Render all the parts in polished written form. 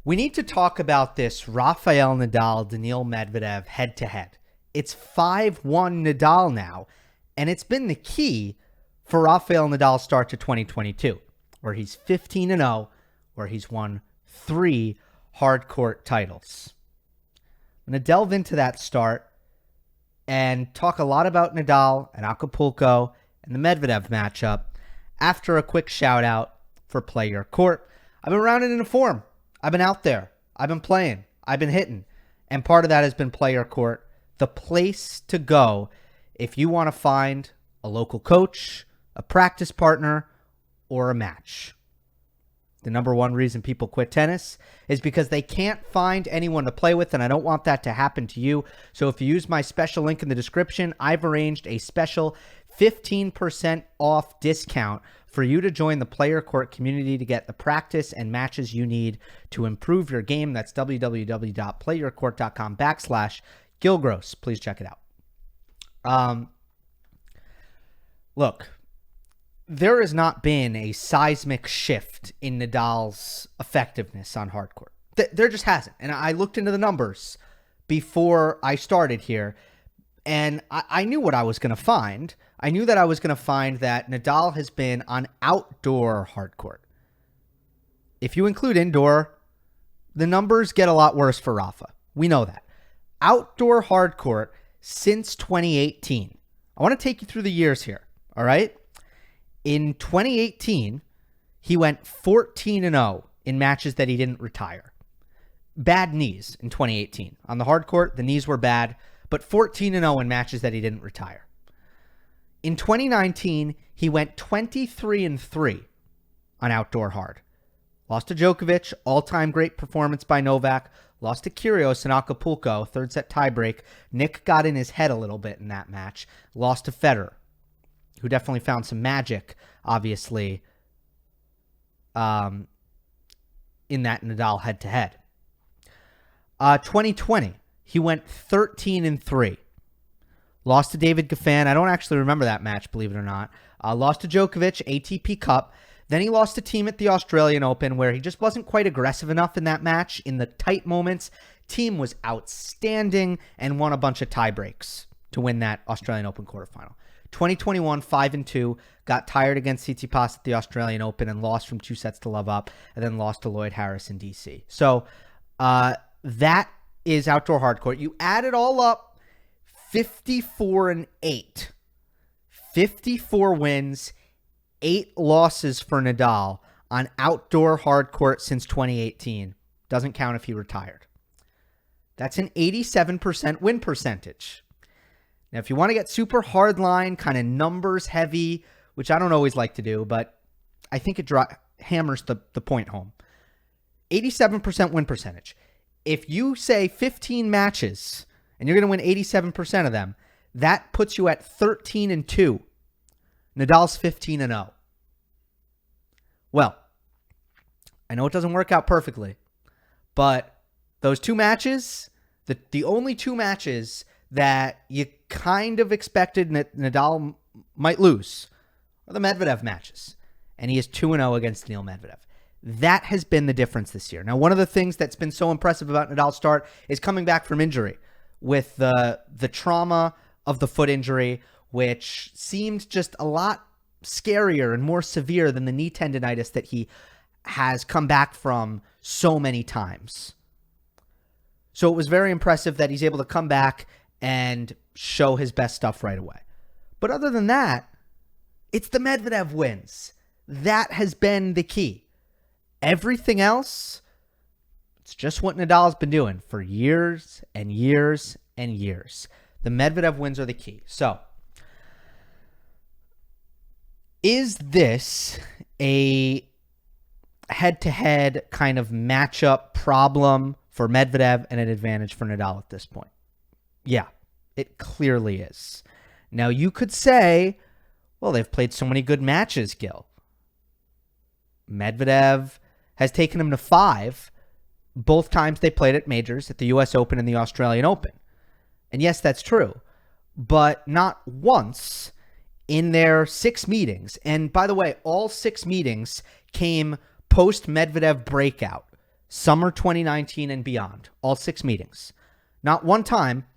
We need to talk about this Rafael Nadal, Daniil Medvedev head-to-head. It's 5-1 Nadal now, and it's been the key for Rafael Nadal's start to 2022, where he's 15-0, where he's won 3 hardcourt titles. I'm going to delve into that start and talk a lot about Nadal and Acapulco and the Medvedev matchup after a quick shout-out for PlayYourCourt. I've been rounding into form. I've been out there. I've been playing. I've been hitting. And part of that has been PlayYourCourt, the place to go if you want to find a local coach, a practice partner, or a match. The number one reason people quit tennis is because they can't find anyone to play with, and I don't want that to happen to you. So if you use my special link in the description, I've arranged a special 15% off discount for you to join the PlayYourCourt community to get the practice and matches you need to improve your game. That's www.playyourcourt.com/Gill Gross. Please check it out. Look, there has not been a seismic shift in Nadal's effectiveness on hardcourt. There just hasn't. And I looked into the numbers before I started here, and I knew what I was going to find. I knew that I was going to find that Nadal has been on outdoor hardcourt. If you include indoor, the numbers get a lot worse for Rafa. We know that. Outdoor hardcourt since 2018. I want to take you through the years here, all right? In 2018, he went 14-0 in matches that he didn't retire. Bad knees in 2018. On the hardcourt, the knees were bad, but 14-0 in matches that he didn't retire. In 2019, he went 23-3 on outdoor hard. Lost to Djokovic, all-time great performance by Novak. Lost to Kyrgios in Acapulco, third set tiebreak. Nick got in his head a little bit in that match. Lost to Federer, who definitely found some magic, obviously, in that Nadal head-to-head. 2020, he went 13-3. Lost to David Goffin. I don't actually remember that match, believe it or not. Lost to Djokovic, ATP Cup. Then he lost a team at the Australian Open where he just wasn't quite aggressive enough in that match. In the tight moments, team was outstanding and won a bunch of tie breaks to win that Australian Open quarterfinal. 2021, 5-2, got tired against Tsitsipas at the Australian Open and lost from 2 sets to love up, and then lost to Lloyd Harris in DC. So that is outdoor hardcourt. You add it all up, 54-8. 54 wins, 8 losses for Nadal on outdoor hardcourt since 2018. Doesn't count if he retired. That's an 87% win percentage. Now, if you want to get super hardline, kind of numbers heavy, which I don't always like to do, but I think it hammers the point home. 87% win percentage. If you say 15 matches and you're going to win 87% of them, that puts you at 13-2. Nadal's 15-0. Well, I know it doesn't work out perfectly, but those 2 matches, the only 2 matches that you kind of expected Nadal might lose are the Medvedev matches. And he is 2-0 against Daniil Medvedev. That has been the difference this year. Now, one of the things that's been so impressive about Nadal's start is coming back from injury with the trauma of the foot injury, which seemed just a lot scarier and more severe than the knee tendonitis that he has come back from so many times. So it was very impressive that he's able to come back and show his best stuff right away. But other than that, it's the Medvedev wins. That has been the key. Everything else, it's just what Nadal's been doing for years and years and years. The Medvedev wins are the key. So, is this a head-to-head kind of matchup problem for Medvedev and an advantage for Nadal at this point? Yeah, it clearly is. Now, you could say, well, they've played so many good matches, Gill. Medvedev has taken him to 5 both times they played at majors, at the U.S. Open and the Australian Open. And yes, that's true, but not once in their 6 meetings. And by the way, all 6 meetings came post-Medvedev breakout. summer 2019 and beyond, all 6 meetings, not one time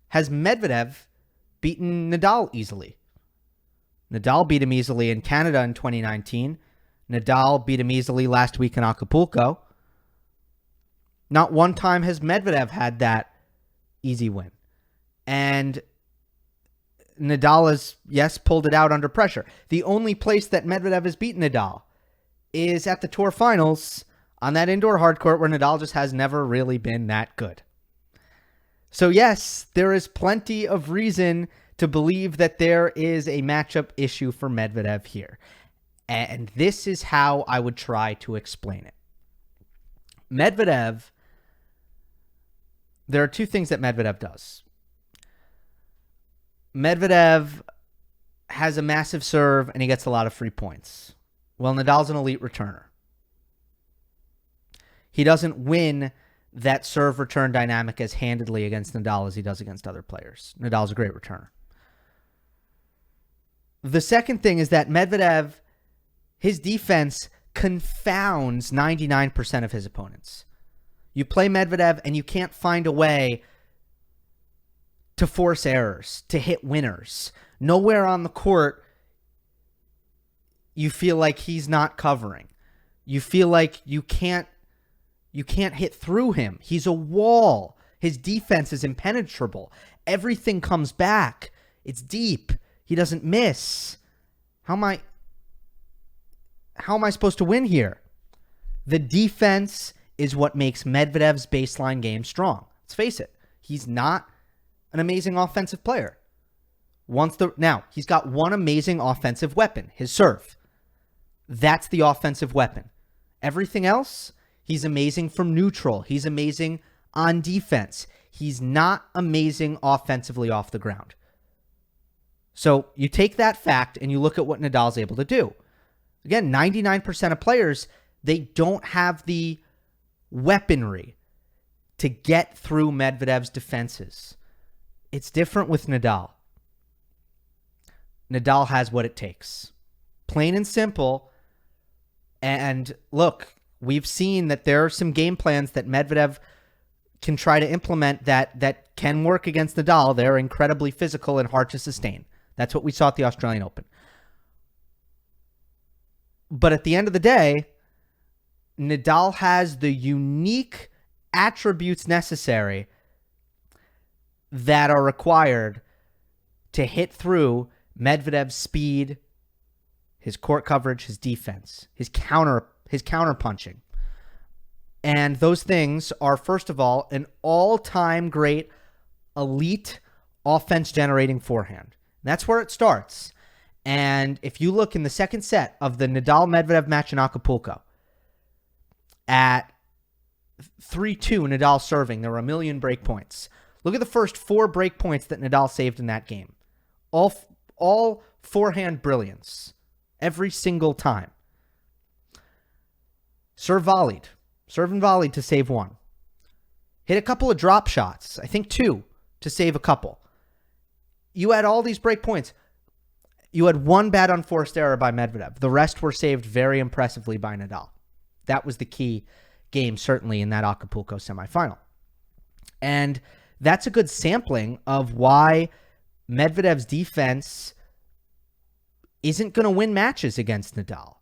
has Medvedev beaten Nadal easily. Nadal beat him easily in Canada in 2019. Nadal beat him easily last week in Acapulco. Not one time has Medvedev had that easy win. And Nadal has, yes, pulled it out under pressure. The only place that Medvedev has beaten Nadal is at the Tour Finals on that indoor hard court where Nadal just has never really been that good. So yes, there is plenty of reason to believe that there is a matchup issue for Medvedev here. And this is how I would try to explain it. Medvedev, there are 2 things that Medvedev does. Medvedev has a massive serve and he gets a lot of free points. Well, Nadal's an elite returner. He doesn't win that serve return dynamic as handedly against Nadal as he does against other players. Nadal's a great returner. The second thing is that Medvedev, his defense confounds 99% of his opponents. You play Medvedev and you can't find a way to force errors, to hit winners. Nowhere on the court you feel like he's not covering. You feel like you can't hit through him. He's a wall. His defense is impenetrable. Everything comes back. It's deep. He doesn't miss. How am I supposed to win here? The defense is what makes Medvedev's baseline game strong. Let's face it. He's not an amazing offensive player. Now, he's got one amazing offensive weapon, his serve. That's the offensive weapon. Everything else, he's amazing from neutral. He's amazing on defense. He's not amazing offensively off the ground. So you take that fact and you look at what Nadal's able to do. Again, 99% of players, they don't have the weaponry to get through Medvedev's defenses. It's different with Nadal. Nadal has what it takes. Plain and simple. And look, we've seen that there are some game plans that Medvedev can try to implement that can work against Nadal. They're incredibly physical and hard to sustain. That's what we saw at the Australian Open. But at the end of the day, Nadal has the unique attributes necessary that are required to hit through Medvedev's speed, his court coverage, his defense, his counter punching. And those things are, first of all, an all-time great elite offense-generating forehand. That's where it starts. And if you look in the second set of the Nadal-Medvedev match in Acapulco, at 3-2 Nadal serving, there were 1 million break points. Look at the first 4 break points that Nadal saved in that game. All forehand brilliance. Every single time. Serve and volleyed to save 1. Hit a couple of drop shots. I think 2 to save a couple. You had all these break points. You had 1 bad unforced error by Medvedev. The rest were saved very impressively by Nadal. That was the key game, certainly, in that Acapulco semifinal. And that's a good sampling of why Medvedev's defense isn't going to win matches against Nadal.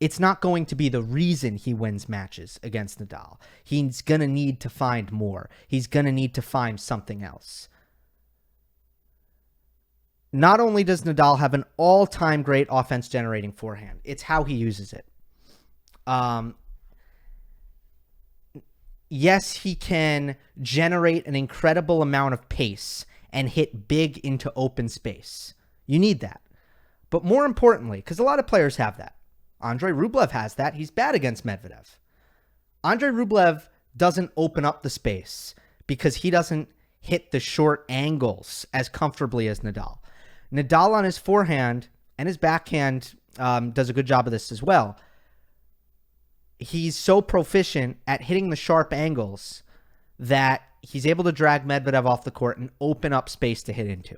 It's not going to be the reason he wins matches against Nadal. He's going to need to find more. He's going to need to find something else. Not only does Nadal have an all-time great offense-generating forehand, it's how he uses it. Yes, he can generate an incredible amount of pace and hit big into open space. You need that. But more importantly, because a lot of players have that. Andrei Rublev has that. He's bad against Medvedev. Andrei Rublev doesn't open up the space because he doesn't hit the short angles as comfortably as Nadal. Nadal on his forehand and his backhand does a good job of this as well. He's so proficient at hitting the sharp angles that he's able to drag Medvedev off the court and open up space to hit into.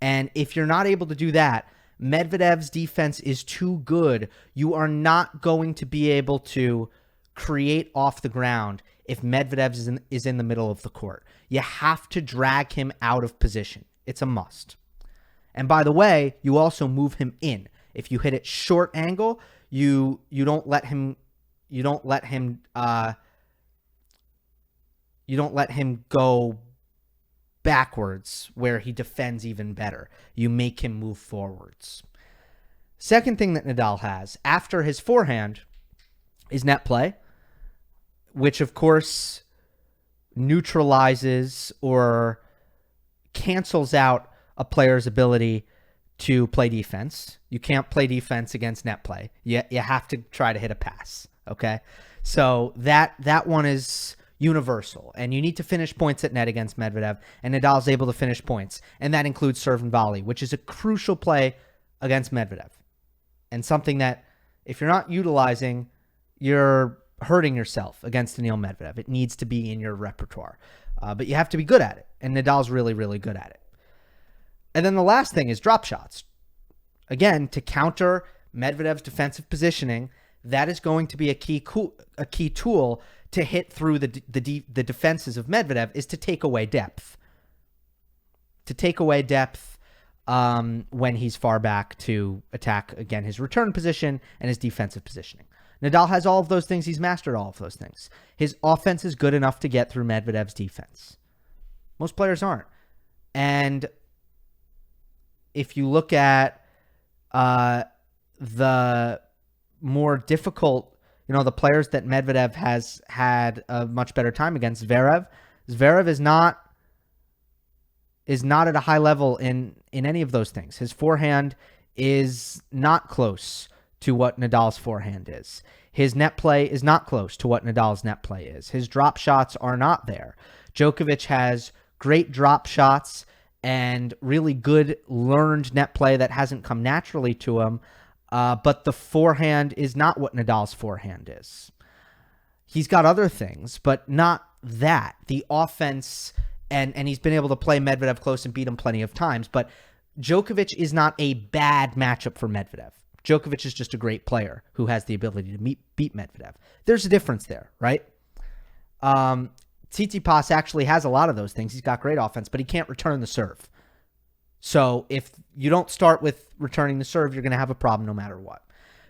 And if you're not able to do that, Medvedev's defense is too good. You are not going to be able to create off the ground if Medvedev is in the middle of the court. You have to drag him out of position. It's a must. And by the way, you also move him in. If you hit it short angle, you don't let him go backwards where he defends even better. You make him move forwards. Second thing that Nadal has after his forehand is net play, which of course neutralizes or cancels out a player's ability to play defense. You can't play defense against net play. You have to try to hit a pass, okay? So that one is universal, and you need to finish points at net against Medvedev, and Nadal's able to finish points, and that includes serve and volley, which is a crucial play against Medvedev, and something that if you're not utilizing, you're hurting yourself against Daniil Medvedev. It needs to be in your repertoire, but you have to be good at it, and Nadal's really, really good at it. And then the last thing is drop shots. Again, to counter Medvedev's defensive positioning, that is going to be a key tool to hit through the defenses of Medvedev, is to take away depth. To take away depth when he's far back to attack, again, his return position and his defensive positioning. Nadal has all of those things. He's mastered all of those things. His offense is good enough to get through Medvedev's defense. Most players aren't. And if you look at the more difficult, the players that Medvedev has had a much better time against, Zverev is not at a high level in any of those things. His forehand is not close to what Nadal's forehand is. His net play is not close to what Nadal's net play is. His drop shots are not there. Djokovic has great drop shots and really good learned net play that hasn't come naturally to him, but the forehand is not what Nadal's forehand is. He's got other things, but not that. The offense, and he's been able to play Medvedev close and beat him plenty of times, but Djokovic is not a bad matchup for Medvedev. Djokovic is just a great player who has the ability to beat Medvedev. There's a difference there, right? Tsitsipas actually has a lot of those things. He's got great offense, but he can't return the serve. So if you don't start with returning the serve, you're going to have a problem no matter what.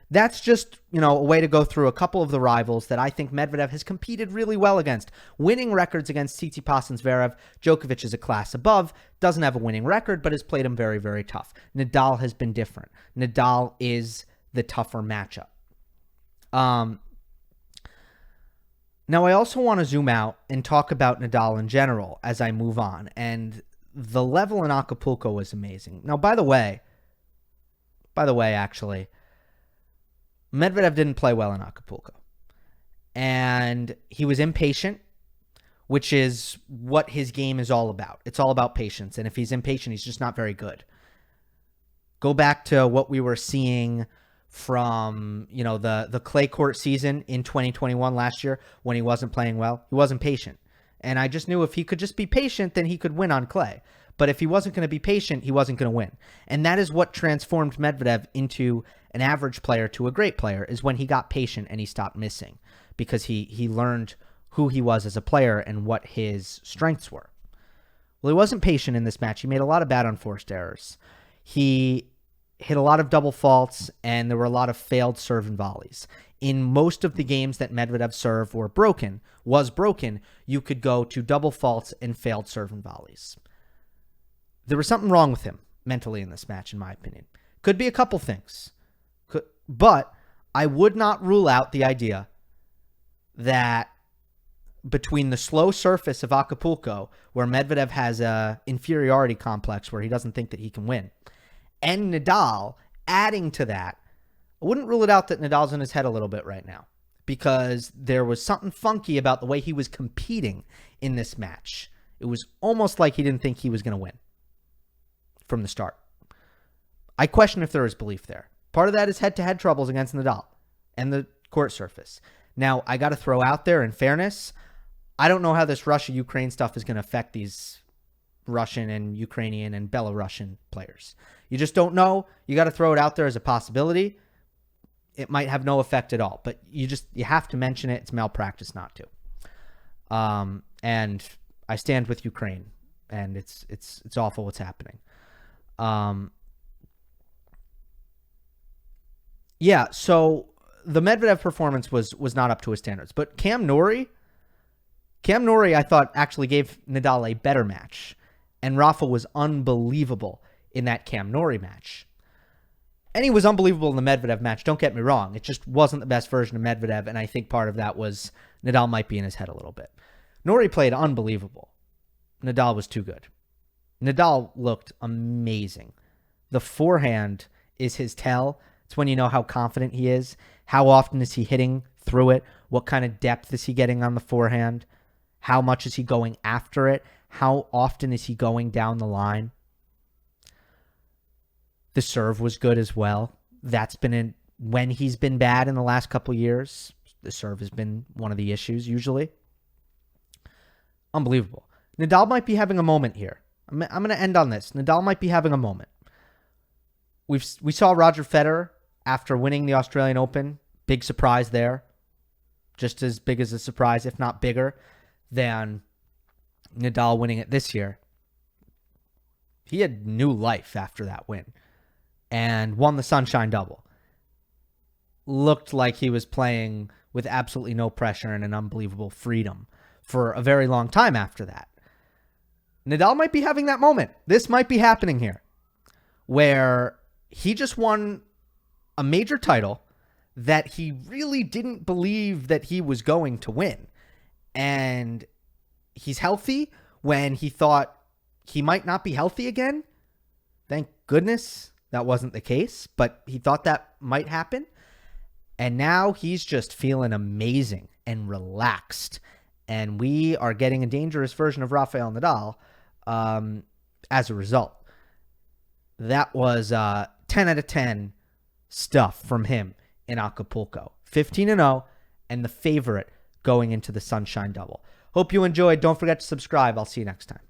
That's just, a way to go through a couple of the rivals that I think Medvedev has competed really well against. Winning records against Tsitsipas and Zverev. Djokovic is a class above, doesn't have a winning record, but has played him very, very tough. Nadal has been different. Nadal is the tougher matchup. Now, I also want to zoom out and talk about Nadal in general as I move on. And the level in Acapulco was amazing. Now, by the way, actually, Medvedev didn't play well in Acapulco. And he was impatient, which is what his game is all about. It's all about patience. And if he's impatient, he's just not very good. Go back to what we were seeing from, the clay court season in 2021 last year when he wasn't playing well. He wasn't patient. And I just knew if he could just be patient, then he could win on clay. But if he wasn't going to be patient, he wasn't going to win. And that is what transformed Medvedev into an average player to a great player, is when he got patient and he stopped missing, because he learned who he was as a player and what his strengths were. Well, he wasn't patient in this match. He made a lot of bad unforced errors. He hit a lot of double faults, and there were a lot of failed serve and volleys. In most of the games that Medvedev's serve was broken, you could go to double faults and failed serve and volleys. There was something wrong with him mentally in this match, in my opinion. Could be a couple things. But I would not rule out the idea that between the slow surface of Acapulco, where Medvedev has a inferiority complex where he doesn't think that he can win, and Nadal adding to that, I wouldn't rule it out that Nadal's in his head a little bit right now, because there was something funky about the way he was competing in this match. It was almost like he didn't think he was going to win from the start. I question if there is belief there. Part of that is head-to-head troubles against Nadal and the court surface. Now, I got to throw out there, in fairness, I don't know how this Russia-Ukraine stuff is going to affect these Russian and Ukrainian and Belarusian players. You just don't know. You got to throw it out there as a possibility. it might have no effect at all. But you have to mention it. It's malpractice not to. And I stand with Ukraine, and it's awful what's happening. Yeah, so the Medvedev performance was not up to his standards. But Cam Norrie, I thought, actually gave Nadal a better match. And Rafa was unbelievable in that Cam Norrie match. And he was unbelievable in the Medvedev match, don't get me wrong. It just wasn't the best version of Medvedev, and I think part of that was Nadal might be in his head a little bit. Norrie played unbelievable. Nadal was too good. Nadal looked amazing. The forehand is his tell. It's when you know how confident he is. How often is he hitting through it? What kind of depth is he getting on the forehand? How much is he going after it? How often is he going down the line? The serve was good as well. That's been when he's been bad in the last couple of years. The serve has been one of the issues usually. Unbelievable. Nadal might be having a moment here. I'm going to end on this. Nadal might be having a moment. We saw Roger Federer after winning the Australian Open. Big surprise there. Just as big as a surprise, if not bigger, than Nadal winning it this year. He had new life after that win and won the Sunshine Double. Looked like he was playing with absolutely no pressure and an unbelievable freedom for a very long time after that. Nadal might be having that moment. This might be happening here, where he just won a major title that he really didn't believe that he was going to win. And he's healthy when he thought he might not be healthy again. Thank goodness that wasn't the case, but he thought that might happen. And now he's just feeling amazing and relaxed. And we are getting a dangerous version of Rafael Nadal as a result. That was 10 out of 10 stuff from him in Acapulco. 15-0 and the favorite going into the Sunshine Double. Hope you enjoyed. Don't forget to subscribe. I'll see you next time.